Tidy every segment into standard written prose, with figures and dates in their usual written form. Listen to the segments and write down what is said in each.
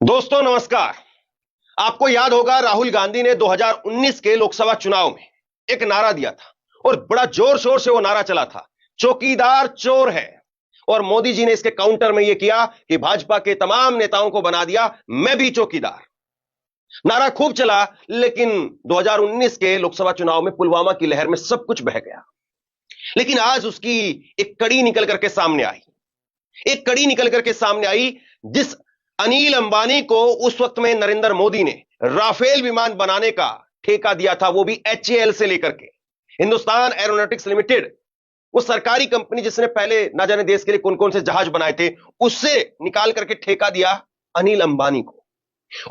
दोस्तों नमस्कार। आपको याद होगा राहुल गांधी ने 2019 के लोकसभा चुनाव में एक नारा दिया था और बड़ा जोर शोर से वो नारा चला था, चौकीदार चोर है। और मोदी जी ने इसके काउंटर में यह किया कि भाजपा के तमाम नेताओं को बना दिया मैं भी चौकीदार। नारा खूब चला, लेकिन 2019 के लोकसभा चुनाव में पुलवामा की लहर में सब कुछ बह गया। लेकिन आज उसकी एक कड़ी निकल करके सामने आई, एक कड़ी निकल करके सामने आई। जिस अनिल अंबानी को उस वक्त में नरेंद्र मोदी ने राफेल विमान बनाने का ठेका दिया था, वो भी एचएएल से लेकर के, हिंदुस्तान एरोनॉटिक्स लिमिटेड, वो सरकारी कंपनी जिसने पहले ना जाने देश के लिए कौन कौन से जहाज बनाए थे, उससे निकाल करके ठेका दिया अनिल अंबानी को।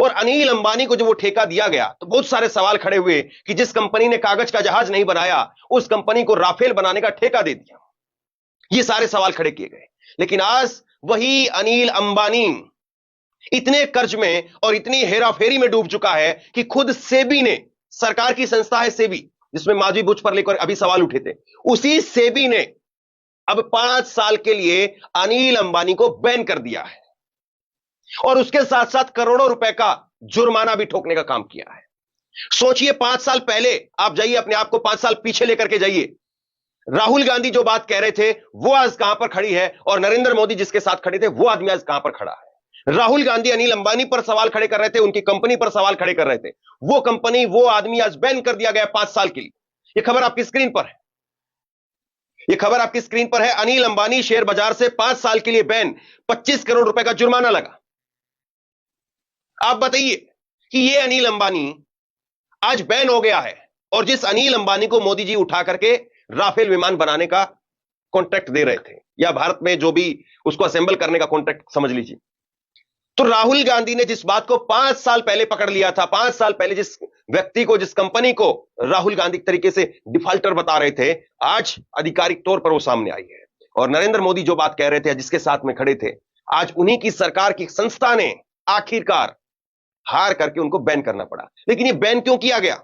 और अनिल अंबानी को जब वो ठेका दिया गया तो बहुत सारे सवाल खड़े हुए कि जिस कंपनी ने कागज का जहाज नहीं बनाया, उस कंपनी को राफेल बनाने का ठेका दे दिया। ये सारे सवाल खड़े किए गए। लेकिन आज वही अनिल अंबानी इतने कर्ज में और इतनी हेराफेरी में डूब चुका है कि खुद सेबी ने, सरकार की संस्था है सेबी, जिसमें माधवी बुच पर लेकर अभी सवाल उठे थे, उसी सेबी ने अब 5 साल के लिए अनिल अंबानी को बैन कर दिया है और उसके साथ साथ करोड़ों रुपए का जुर्माना भी ठोकने का काम किया है। सोचिए, 5 साल पहले आप जाइए, अपने आप को 5 साल पीछे लेकर के जाइए। राहुल गांधी जो बात कह रहे थे वो आज कहां पर खड़ी है, और नरेंद्र मोदी जिसके साथ खड़े थे वो आदमी आज कहां पर खड़ा है। राहुल गांधी अनिल अंबानी पर सवाल खड़े कर रहे थे, उनकी कंपनी पर सवाल खड़े कर रहे थे। वो कंपनी, वो आदमी आज बैन कर दिया गया 5 साल के लिए। यह खबर आपकी स्क्रीन पर है, यह खबर आपकी स्क्रीन पर है। अनिल अंबानी शेयर बाजार से 5 साल के लिए बैन, 25 करोड़ रुपए का जुर्माना लगा। आप बताइए कि यह अनिल अंबानी आज बैन हो गया है, और जिस अनिल अंबानी को मोदी जी उठा करके राफेल विमान बनाने का कॉन्ट्रैक्ट दे रहे थे, या भारत में जो भी उसको असेंबल करने का कॉन्ट्रैक्ट समझ लीजिए, तो राहुल गांधी ने जिस बात को 5 साल पहले पकड़ लिया था, 5 साल पहले जिस व्यक्ति को, जिस कंपनी को राहुल गांधी तरीके से डिफॉल्टर बता रहे थे, आज आधिकारिक तौर पर वो सामने आई है। और नरेंद्र मोदी जो बात कह रहे थे, जिसके साथ में खड़े थे, आज उन्हीं की सरकार की संस्था ने आखिरकार हार करके उनको बैन करना पड़ा। लेकिन ये बैन क्यों किया गया,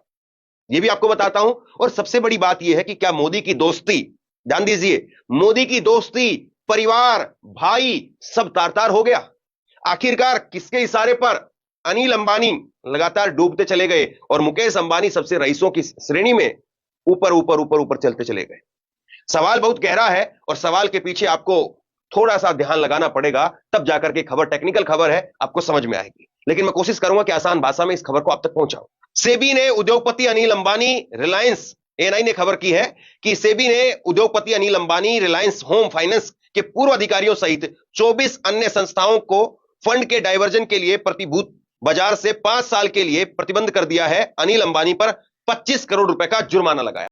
ये भी आपको बताता हूं। और सबसे बड़ी बात यह है कि क्या मोदी की दोस्ती, ध्यान दीजिए, मोदी की दोस्ती, परिवार, भाई सब तार तार हो गया। आखिरकार किसके इशारे पर अनिल अंबानी लगातार डूबते चले गए और मुकेश अंबानी सबसे रईसों की श्रेणी में ऊपर ऊपर ऊपर ऊपर चलते चले गए। सवाल बहुत गहरा है और सवाल के पीछे आपको थोड़ा सा ध्यान लगाना पड़ेगा, तब जाकर के खबर, टेक्निकल खबर है, आपको समझ में आएगी। लेकिन मैं कोशिश करूंगा कि आसान भाषा में इस खबर को आप तक पहुंचाऊं। सेबी ने उद्योगपति अनिल अंबानी, रिलायंस, एएनआई ने खबर की है कि सेबी ने उद्योगपति अनिल अंबानी, रिलायंस होम फाइनेंस के पूर्व अधिकारियों सहित 24 अन्य संस्थाओं को फंड के डायवर्जन के लिए प्रतिभूत बाजार से 5 साल के लिए प्रतिबंध कर दिया है। अनिल अंबानी पर 25 करोड़ रुपए का जुर्माना लगाया।